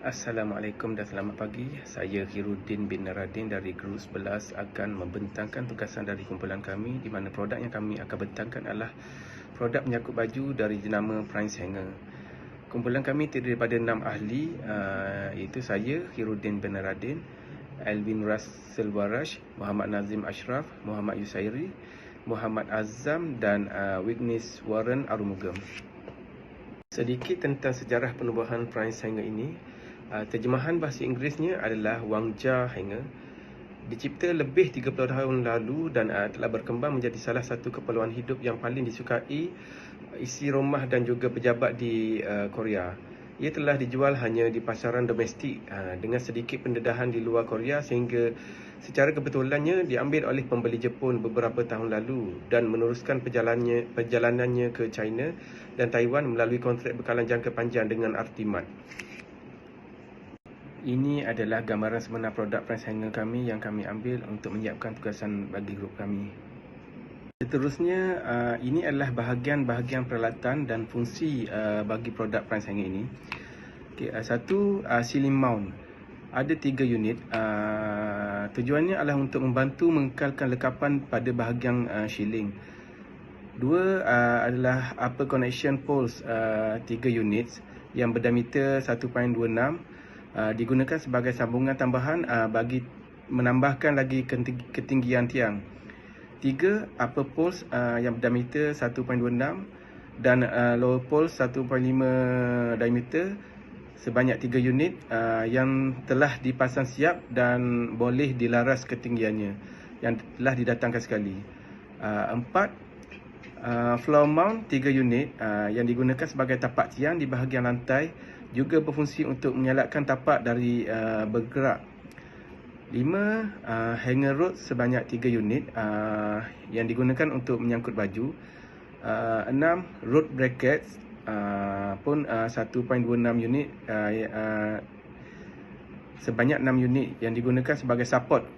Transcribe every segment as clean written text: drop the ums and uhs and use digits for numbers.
Assalamualaikum dan selamat pagi. Saya Hiruddin bin Naradin dari Guru 11 akan membentangkan tugasan dari kumpulan kami, di mana produk yang kami akan bentangkan adalah produk menyangkut baju dari jenama Prince Hanger. Kumpulan kami terdiri daripada 6 ahli, iaitu saya Hiruddin bin Naradin, Alvin Russel Warash, Muhammad Nazim Ashraf, Muhammad Yusairi, Muhammad Azam dan Wignis Warren Arumugam. Sedikit tentang sejarah penubuhan Prince Hanger ini. Terjemahan bahasa Inggerisnya adalah Wangja Hanger. Dicipta lebih 30 tahun lalu dan telah berkembang menjadi salah satu keperluan hidup yang paling disukai isi rumah dan juga pejabat di Korea. Ia telah dijual hanya di pasaran domestik dengan sedikit pendedahan di luar Korea, sehingga secara kebetulannya diambil oleh pembeli Jepun beberapa tahun lalu dan meneruskan perjalanannya ke China dan Taiwan melalui kontrak bekalan jangka panjang dengan Artimart. Ini adalah gambaran sebenar produk Prince Hanger kami yang kami ambil untuk menyiapkan tugasan bagi grup kami. Seterusnya, ini adalah bahagian-bahagian peralatan dan fungsi bagi produk Prince Hanger ini. Satu, ceiling mount. Ada 3 unit. Tujuannya adalah untuk membantu mengekalkan lekapan pada bahagian ceiling. 2 adalah upper connection poles, 3 unit yang berdiameter 1.26, digunakan sebagai sambungan tambahan bagi menambahkan lagi ketinggian tiang. 3 upper poles yang berdiameter 1.26 dan lower poles 1.5 diameter sebanyak 3 unit yang telah dipasang siap dan boleh dilaras ketinggiannya yang telah didatangkan sekali. 4 floor mount 3 unit yang digunakan sebagai tapak tiang di bahagian lantai, juga berfungsi untuk menyalakan tapak dari bergerak. 5 hanger rod sebanyak 3 unit yang digunakan untuk menyangkut baju. 6 rod brackets pun 1.26 unit sebanyak 6 unit yang digunakan sebagai support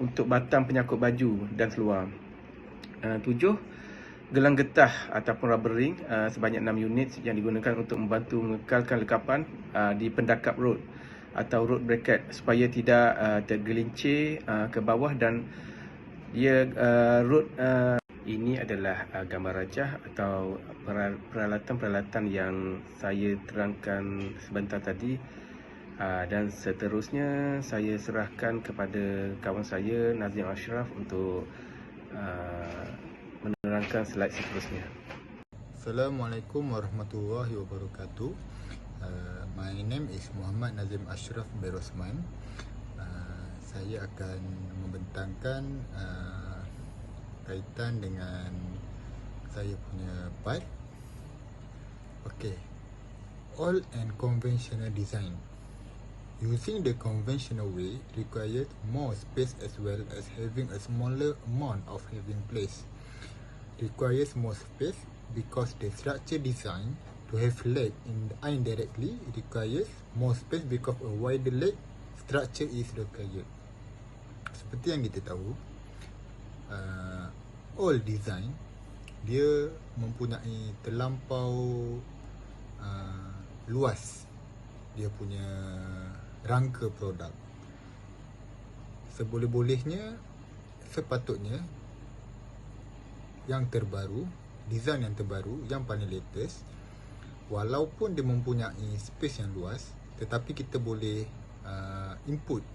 untuk batang penyangkut baju dan seluar. 7 gelang getah ataupun rubber ring sebanyak 6 unit yang digunakan untuk membantu mengekalkan lekapan di pendakap rod atau rod bracket supaya tidak tergelincir ke bawah, dan dia rod ini adalah gambar rajah atau peralatan-peralatan yang saya terangkan sebentar tadi, dan seterusnya saya serahkan kepada kawan saya Nazim Ashraf untuk menerangkan slide seterusnya. Assalamualaikum warahmatullahi wabarakatuh. My name is Muhammad Nazim Ashraf bin Rosman. Saya akan membentangkan kaitan dengan saya punya part. Okay. All and conventional design. Using the conventional way requires more space as well as having a smaller amount of living place. Requires more space because the structure design to have leg indirectly requires more space because a wider leg structure is required. Seperti yang kita tahu, all design dia mempunyai terlampau luas dia punya rangka produk. Seboleh-bolehnya sepatutnya yang terbaru, design yang terbaru, yang paling latest, walaupun dia mempunyai space yang luas, tetapi kita boleh input,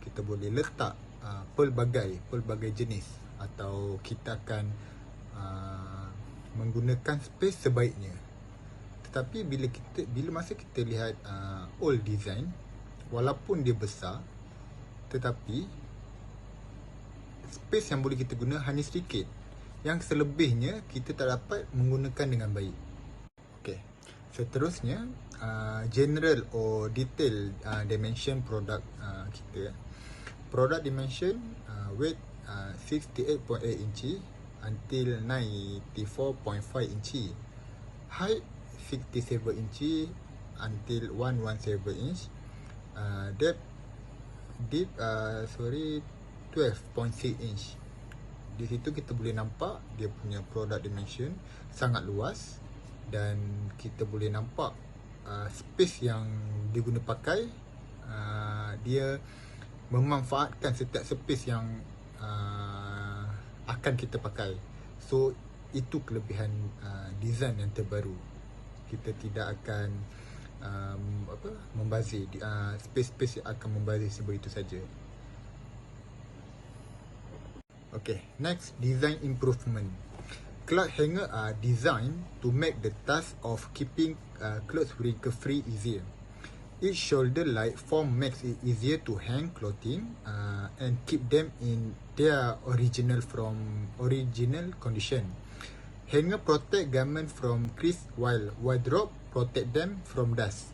kita boleh letak pelbagai jenis, atau kita akan menggunakan space sebaiknya. Tetapi bila masa kita lihat old design, walaupun dia besar, tetapi space yang boleh kita guna hanya sedikit. Yang selebihnya kita tak dapat menggunakan dengan baik. Okay. Seterusnya, general or detail dimension produk kita. Product dimension, weight 68.8 inci until 94.5 inci. Height 67 inci until 117 inch. Depth 12.6 inch. Di situ kita boleh nampak dia punya product dimension sangat luas, dan kita boleh nampak space yang dia guna pakai, dia memanfaatkan setiap space yang akan kita pakai. So itu kelebihan design yang terbaru. Kita tidak akan membazir, space-space yang akan membazir sebegitu saja. Okay, next, design improvement. Cloth hanger are designed to make the task of keeping clothes wrinkle-free easier. Each shoulder-like form makes it easier to hang clothing and keep them in their original condition. Hanger protect garment from crease, while wardrobe protect them from dust.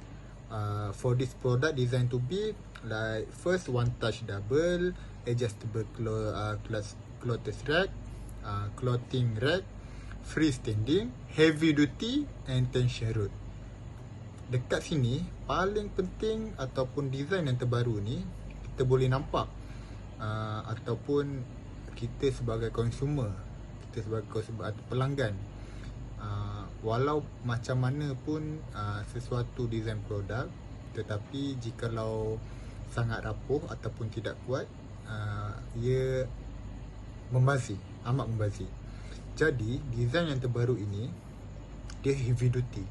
For this product designed to be like first one touch double, adjustable clothes rack, clothing rack, freestanding, heavy duty and tension rod. Dekat sini paling penting ataupun design yang terbaru ni, kita boleh nampak ataupun kita sebagai consumer, atau pelanggan, walau macam mana pun sesuatu design produk, tetapi jikalau sangat rapuh ataupun tidak kuat, ia membazir, amat membazir. Jadi design yang terbaru ini dia heavy duty.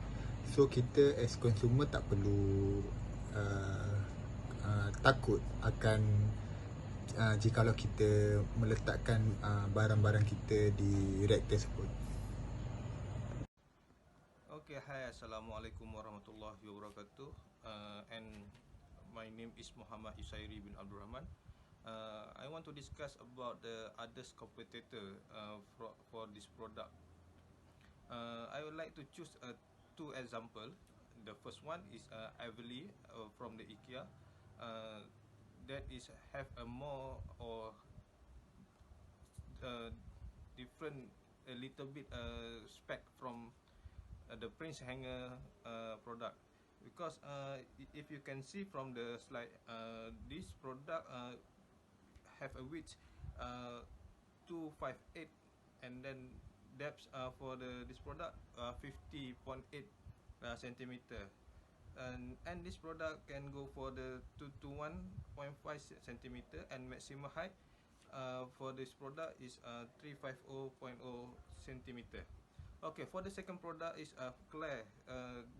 So kita as consumer tak perlu takut akan jikalau kita meletakkan barang-barang kita di rack tersebut. Okay, hi, Assalamualaikum warahmatullahi wabarakatuh. And my name is Muhammad Yusairi bin Abdul Rahman. I want to discuss about the others competitor for this product. I would like to choose two example. The first one is Everly from the IKEA. That is have a more or different a little bit spec from the Prince Hanger product, because if you can see from the slide, this product have a width 258, and then depth for this product 50.8 centimeter, and this product can go for the 2 to 1.5 centimeter, and maximum height for this product is 350.0 centimeter. Okay, for the second product is Claire.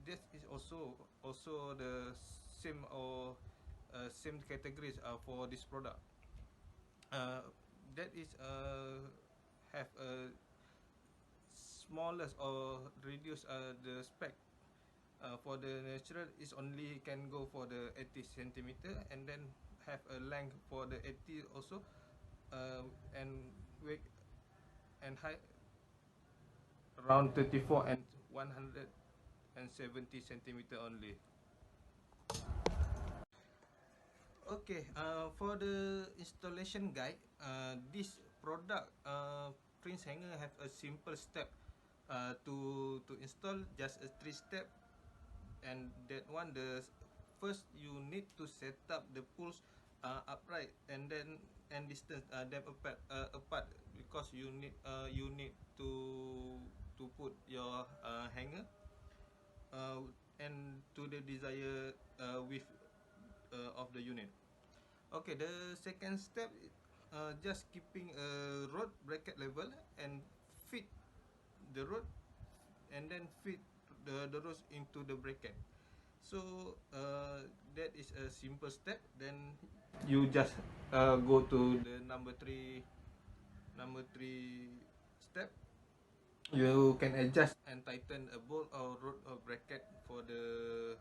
This is also the same or same categories for this product. That is have a smallest or reduce the spec. For the natural is only can go for the 80 centimeter, and then have a length for the 80 also, and weight and height around 34 and 170 centimeter only. Okay, for the installation guide, this product Prince Hanger have a simple step to install, just a 3 step. And that one, the first you need to set up the poles upright, and then and distance them apart, because you need to put your hanger and to the desired width of the unit. Okay, the second step, just keeping a rod bracket level and fit the rod, and then fit the rods into the bracket. So that is a simple step. Then you just go to the number three step. You can adjust and tighten a bolt or rod or bracket for the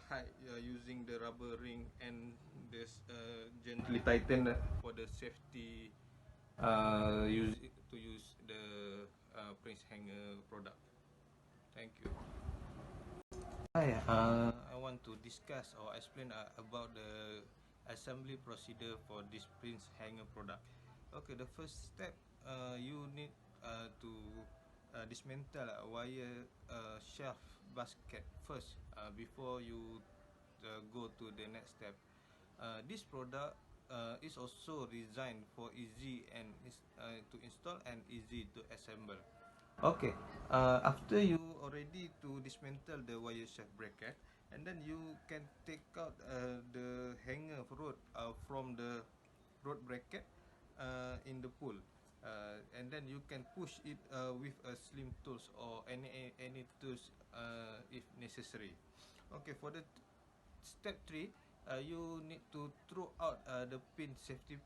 height using the rubber ring, and this gently tighten for the safety to use the Prince Hanger product. Thank you. Hi, I want to discuss or explain about the assembly procedure for this Prince Hanger product. Okay, the first step, you need to dismantle a wire shelf basket first before you go to the next step. This product is also designed for easy and to install and easy to assemble. Okay. After you already to dismantle the wire shaft bracket, and then you can take out the hanger rod from the rod bracket in the pool, and then you can push it with a slim tools or any tools if necessary. Okay, for the step 3, you need to throw out the pin safety,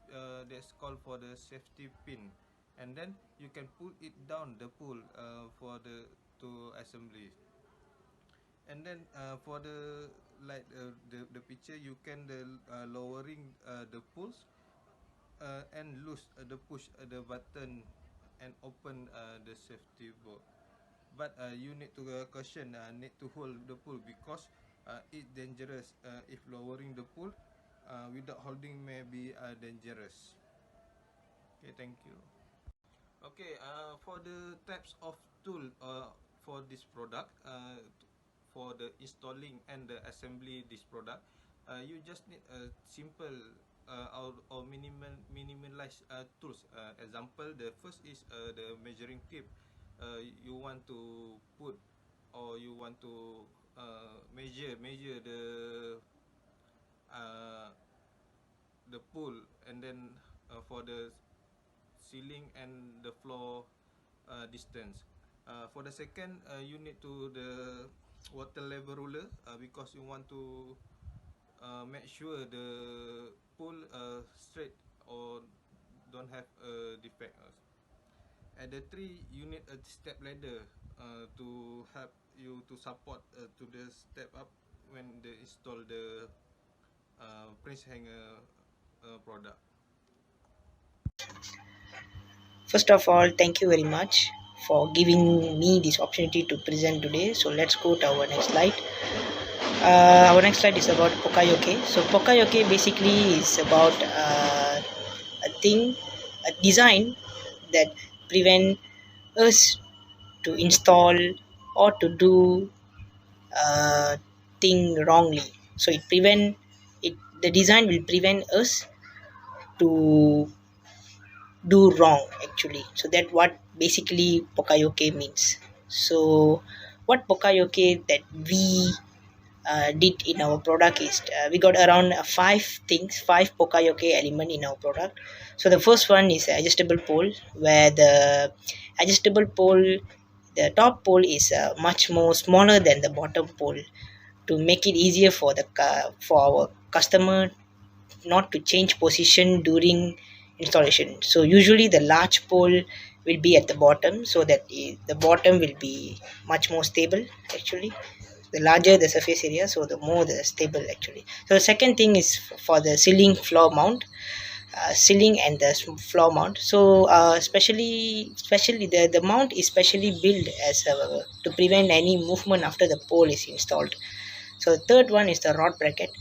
that's called for the safety pin, and then you can pull it down the pool for the to assembly. And then for the like the picture, you can the lowering the pulls and loose the push the button and open the safety bolt. But you need to caution, need to hold the pool because it's dangerous if lowering the pool without holding may be dangerous. Okay, thank you. Okay, for the types of tool for this product, for the installing and the assembly this product, you just need a simple or minimalized tools. Example, the first is the measuring tape. You want to put or you want to measure uh, the pool, and then for the ceiling and the floor distance. For the second, you need to the water level ruler because you want to make sure the pool straight or don't have a defect. At the 3, you need a step ladder to help you to support to the step up when they install the prince hanger product. First of all, thank you very much for giving me this opportunity to present today. So let's go to our next slide. Our next slide is about Pokayoke. So Pokayoke basically is about a design that prevent us to install or to do thing wrongly. So the design will prevent us to do wrong actually. So that what basically Pokayoke means. So what Pokayoke that we did in our product is we got around five Pokayoke element in our product. So the first one is adjustable pole, where the adjustable pole, the top pole is much more smaller than the bottom pole, to make it easier for for our customer not to change position during installation. So usually the large pole will be at the bottom, so that the bottom will be much more stable actually. The larger the surface area, so the more the stable actually. So the second thing is for the ceiling floor mount, ceiling and the floor mount. So especially the mount is specially built as to prevent any movement after the pole is installed. So the third one is the rod bracket.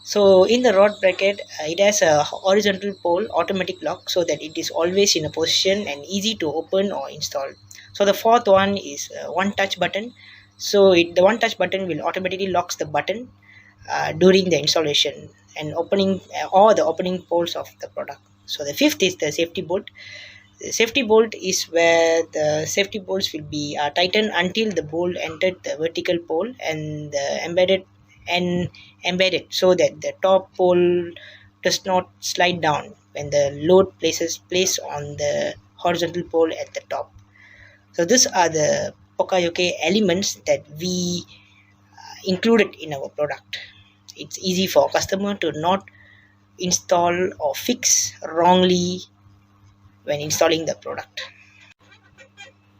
So in the rod bracket, it has a horizontal pole automatic lock, so that it is always in a position and easy to open or install. So the fourth one is one touch button. So the one touch button will automatically locks the button during the installation and opening all the opening poles of the product. So the fifth is the safety bolt. The safety bolt is where the safety bolts will be tightened until the bolt entered the vertical pole and embedded, so that the top pole does not slide down when the load places placed on the horizontal pole at the top. So these are the Pokayoke elements that we included in our product. It's easy for customer to not install or fix wrongly when installing the product.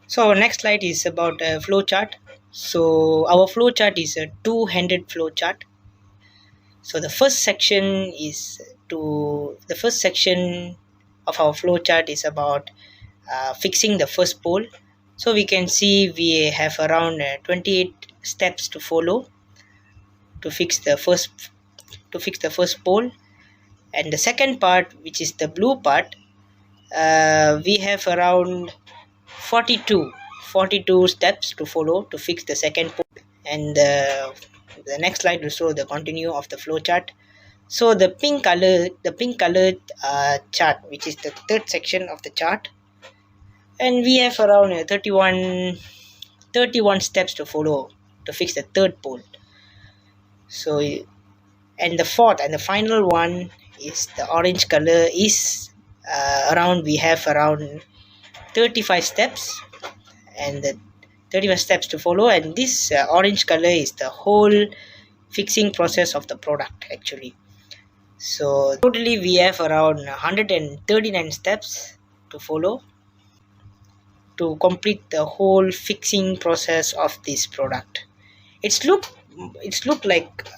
So our next slide is about a flow chart. So our flow chart is a two-handed flow chart. So the first section of our flow chart is about fixing the first pole. So we can see we have around 28 steps to follow to fix the first pole. And the second part, which is the blue part, we have around 42 steps to follow to fix the second pole. And the next slide will show the continue of the flow chart. So the pink colored chart, which is the third section of the chart, and we have around 31 steps to follow to fix the third pole. So, and the fourth and the final one is the orange color is around, we have around 35 steps, and the 35 steps to follow, and this orange color is the whole fixing process of the product actually. So totally we have around 139 steps to follow to complete the whole fixing process of this product. It's look like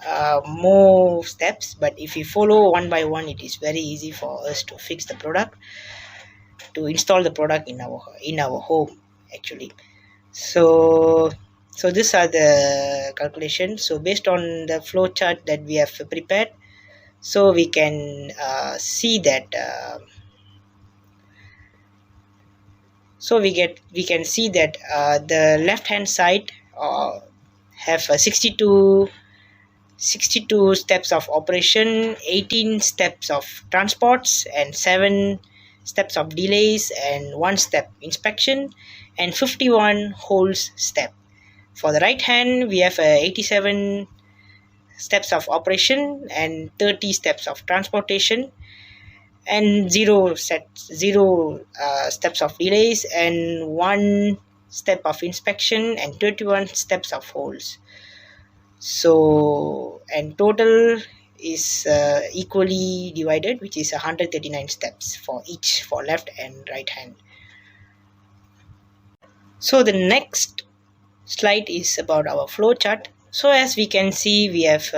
more steps, but if we follow one by one, it is very easy for us to fix the product, to install the product in our home actually. So these are the calculations. So based on the flow chart that we have prepared, so we can see that we can see that the left hand side have 62 steps of operation, 18 steps of transports, and 7 steps of delays, and 1 step inspection, and 51 holes step. For the right hand, we have 87 steps of operation and 30 steps of transportation, and 0 steps of delays, and 1 step of inspection, and 21 steps of holes. So, and total is equally divided, which is 139 steps for each, for left and right hand. So the next slide is about our flow chart. So as we can see, we have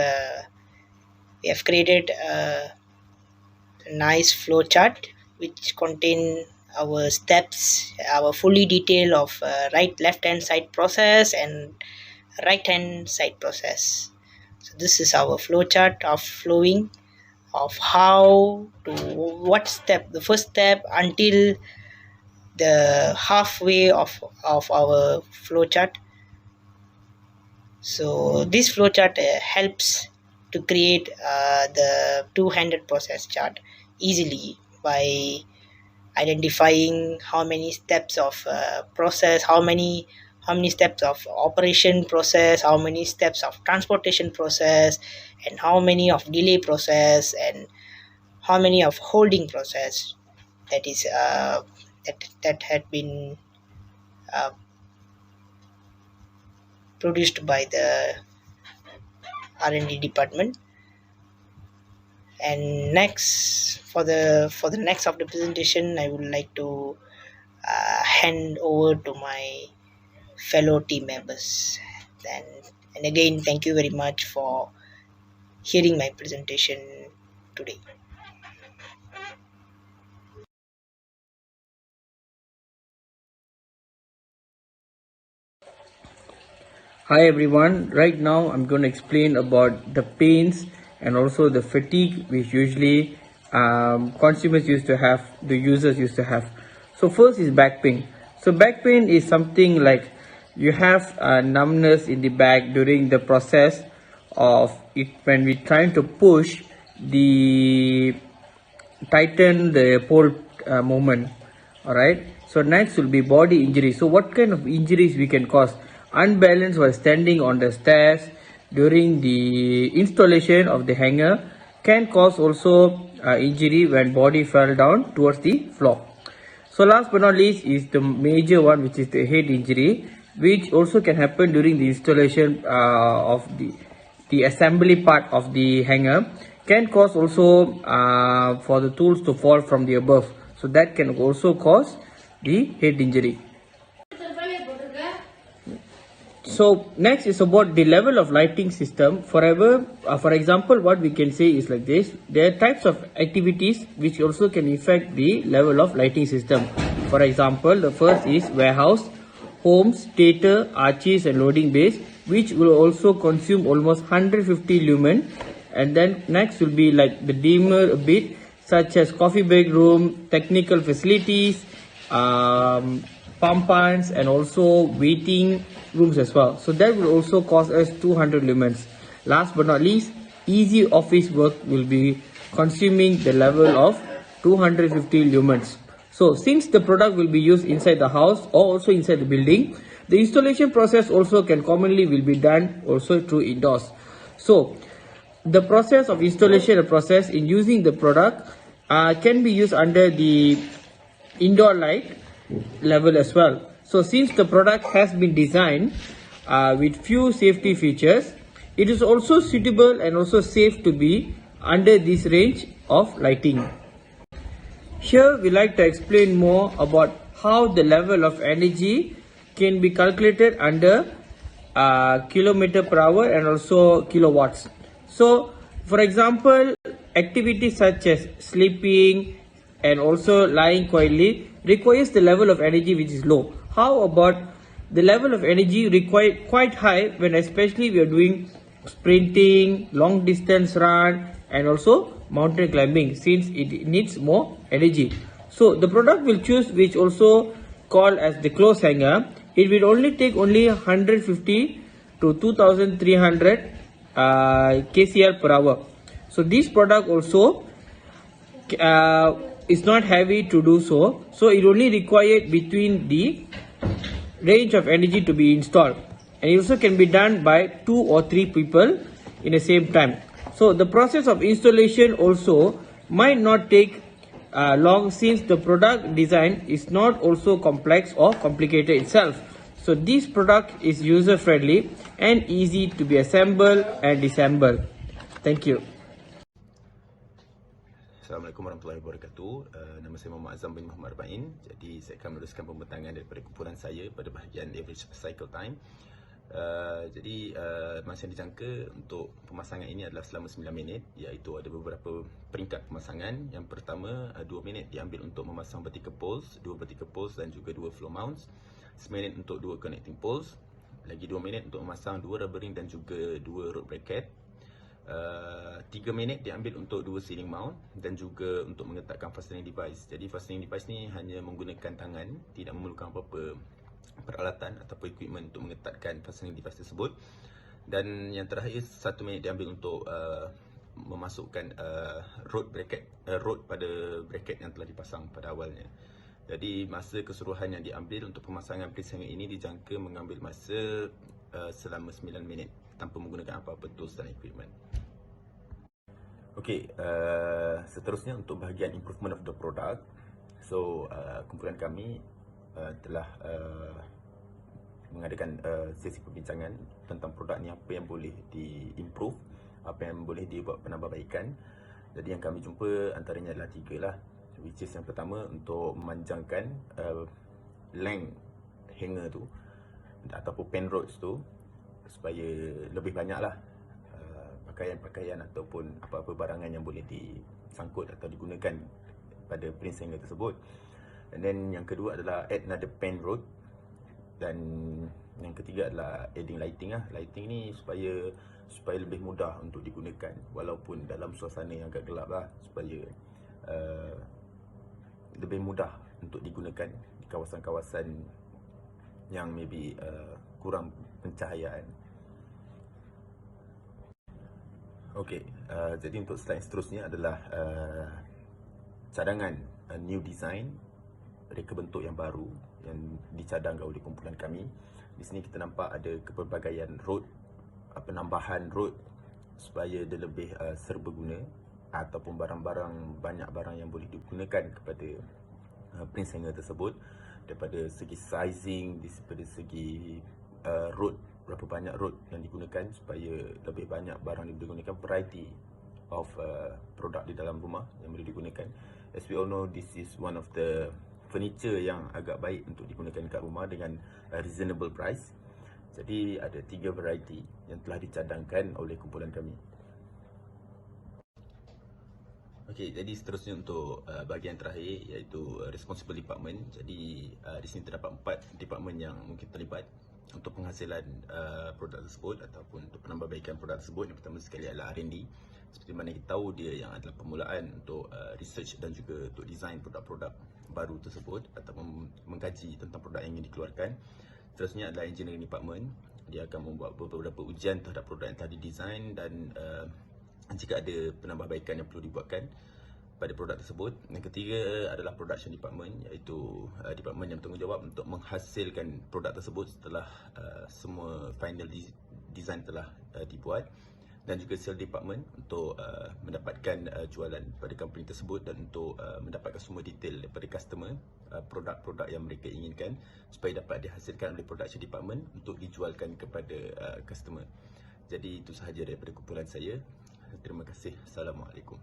created a nice flow chart which contain our steps, our fully detail of left hand side process and right hand side process. So this is our flow chart of flowing, of how to what step, the first step until the halfway of our flow chart. So this flow chart helps to create the two-handed process chart easily by identifying how many steps of process, how many steps of operation process, how many steps of transportation process, and how many of delay process, and how many of holding process that is that had been produced by the R&D department. And next, for the next of the presentation, I would like to hand over to my fellow team members. And again, thank you very much for hearing my presentation today. Hi everyone, right now I'm going to explain about the pains and also the fatigue which usually consumers used to have, the users used to have. So first is back pain. So back pain is something like you have numbness in the back during the process of it when we're trying to push tighten the pole movement. Alright, so next will be body injury. So what kind of injuries we can cause? Unbalance while standing on the stairs during the installation of the hanger can cause also injury when body fell down towards the floor. So last but not least is the major one, which is the head injury, which also can happen during the installation of the assembly part of the hanger, can cause also for the tools to fall from the above. So that can also cause the head injury. So next is about the level of lighting system. For example, what we can say is like this: there are types of activities which also can affect the level of lighting system. For example, the first is warehouse, homes, theatre, arches and loading bays, which will also consume almost 150 lumen. And then next will be like the dimmer a bit, such as coffee break room, technical facilities, pump pans, and also waiting rooms as well. So that will also cost us 200 lumens. Last but not least, easy office work will be consuming the level of 250 lumens. So since the product will be used inside the house or also inside the building, the installation process also can commonly will be done also through indoors. So the process of installation and process in using the product can be used under the indoor light level as well. So since the product has been designed with few safety features, it is also suitable and also safe to be under this range of lighting. Here we like to explain more about how the level of energy can be calculated under kilometer per hour and also kilowatts. So for example, activities such as sleeping and also lying quietly requires the level of energy which is low. How about the level of energy required quite high when especially we are doing sprinting, long distance run and also mountain climbing, since it needs more energy. So the product will choose which also called as the clothes hanger. It will only take only 150 to 2300 kcal per hour. So this product also is not heavy to do so, so it only required between the range of energy to be installed, and it also can be done by 2 or 3 people in the same time. So the process of installation also might not take long, since the product design is not also complex or complicated itself. So this product is user friendly and easy to be assembled and disassembled. Thank you. Assalamualaikum warahmatullahi wabarakatuh. Nama saya Muhammad Azam bin Muhammad Arba'in. Jadi saya akan meneruskan pembentangan daripada kumpulan saya pada bahagian average cycle time. Masa yang dijangka untuk pemasangan ini adalah selama 9 minit, iaitu ada beberapa peringkat pemasangan. Yang pertama, 2 minit diambil untuk memasang vertical poles, 2 vertical poles dan juga 2 floor mounts. 1 minit untuk 2 connecting poles. Lagi 2 minit untuk memasang 2 rubber ring dan juga 2 road bracket. 3 minit diambil untuk 2 ceiling mount dan juga untuk mengetatkan fastening device. Jadi fastening device ni hanya menggunakan tangan, tidak memerlukan apa-apa peralatan ataupun equipment untuk mengetatkan fastening device tersebut. Dan yang terakhir, 1 minit diambil untuk memasukkan road pada bracket yang telah dipasang pada awalnya. Jadi masa keseluruhan yang diambil untuk pemasangan brace hanger ini dijangka mengambil masa selama 9 minit tanpa menggunakan apa-apa tools dan equipment. Okey, seterusnya untuk bahagian improvement of the product. So kumpulan kami telah mengadakan sesi perbincangan tentang produk ni, apa yang boleh di-improve, apa yang boleh dibuat penambahbaikan. Jadi yang kami jumpa antaranya adalah 3 lah, which is yang pertama untuk memanjangkan length hanger tu ataupun pen rods tu supaya lebih banyak lah pakaian-pakaian ataupun apa-apa barangan yang boleh disangkut atau digunakan pada prince hanger tersebut. And then yang kedua adalah add another pen rod, dan yang ketiga adalah adding lighting lah. Lighting ni supaya lebih mudah untuk digunakan walaupun dalam suasana yang agak gelap lah, supaya lebih mudah untuk digunakan di kawasan-kawasan yang maybe kurang pencahayaan. Okey, jadi untuk slide seterusnya adalah cadangan new design, reka bentuk yang baru yang dicadangkan oleh kumpulan kami. Di sini kita nampak ada kepelbagaian rod, penambahan rod supaya dia lebih serbaguna, ataupun banyak barang yang boleh digunakan kepada prince hanger tersebut, daripada segi sizing, daripada segi rod, berapa banyak rod yang digunakan supaya lebih banyak barang yang digunakan, variety of produk di dalam rumah yang boleh digunakan. As we all know, this is one of the furniture yang agak baik untuk digunakan dekat rumah dengan reasonable price. Jadi ada 3 variety yang telah dicadangkan oleh kumpulan kami. Okey, jadi seterusnya untuk bahagian terakhir, iaitu responsible department. Jadi di sini terdapat 4 department yang mungkin terlibat untuk penghasilan produk tersebut ataupun untuk penambahbaikan produk tersebut. Yang pertama sekali adalah R&D. Seperti mana kita tahu, dia yang adalah permulaan untuk research dan juga untuk design produk-produk baru tersebut ataupun mengkaji tentang produk yang ingin dikeluarkan. Seterusnya adalah engineering department. Dia akan membuat beberapa ujian terhadap produk yang telah didesain dan jika ada penambahbaikan yang perlu dibuatkan. pada produk tersebut. Yang ketiga adalah production department, iaitu department yang bertanggungjawab untuk menghasilkan produk tersebut setelah semua final design telah dibuat. Dan juga sales department untuk mendapatkan jualan pada company tersebut dan untuk mendapatkan semua detail daripada customer, produk-produk yang mereka inginkan supaya dapat dihasilkan oleh production department untuk dijualkan kepada customer. Jadi itu sahaja daripada kumpulan saya. Terima kasih. Assalamualaikum.